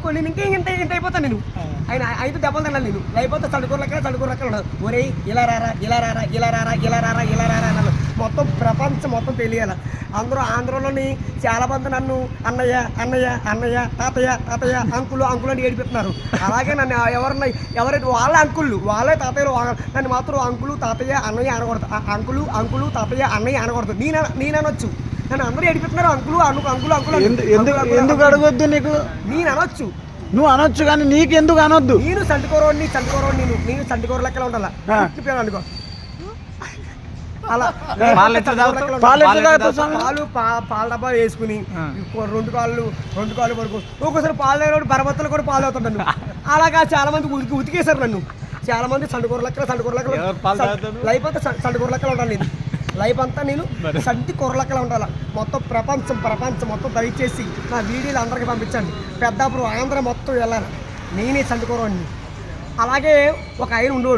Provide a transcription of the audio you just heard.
అనుకో నేను ఇంత అయిపోతాను నేను. ఆయన అయితే దెబ్బలు తినాలి నేను. అయిపోతే చడుకూరలెక్కలు ఉండదు. ఒరే ఇలా రారా అన్నారు. మొత్తం ప్రపంచం మొత్తం తెలియాలి. అందరూ ఆంధ్రలోని చాలా మంది నన్ను అన్నయ్య తాతయ్య అంకులు అని ఏడిపిస్తున్నారు. అలాగే నన్ను ఎవరైతే వాళ్ళే తాతయ్యలు నన్ను మాత్రం అంకులు తాతయ్య అన్నయ్య అనకూడదు. అంకులు తాతయ్య అన్నయ్య అనకూడదు. నేను అనొచ్చు. నన్ను అందరూ ఏడిపిస్తున్నారు అంకులు ఎందుకు అడగొద్దు నీకు? నేను అనొచ్చు. నువ్వు అనొచ్చు కానీ నీకు ఎందుకు అనొద్దు? నేను సంటికూరోని నేను సంటికూర లెక్కలు ఉండాలా అనుకో. అలా పాల డబ్బా వేసుకుని 2 కాళ్ళు వరకు ఒక్కోసారి పాలు లేని బరబత్తలు కూడా పాలు అవుతుంటాను. అలాగా చాలా మంది ఉతికేశారు నన్ను. చాలా మంది సంటికూర లెక్కలు లైఫ్ అంతా సంటికూర లెక్కలు ఉండాలి. లైఫ్ అంతా నేను సంటి కూర లెక్కలు ఉండాలి. మొత్తం ప్రపంచం మొత్తం దయచేసి నా వీడియోలు అందరికీ పంపించండి. పెద్దాపురం ఆంధ్ర మొత్తం వెళ్ళాలి. నేనే సంటికూరని. అలాగే ఒక ఆయన ఉండేవాడు.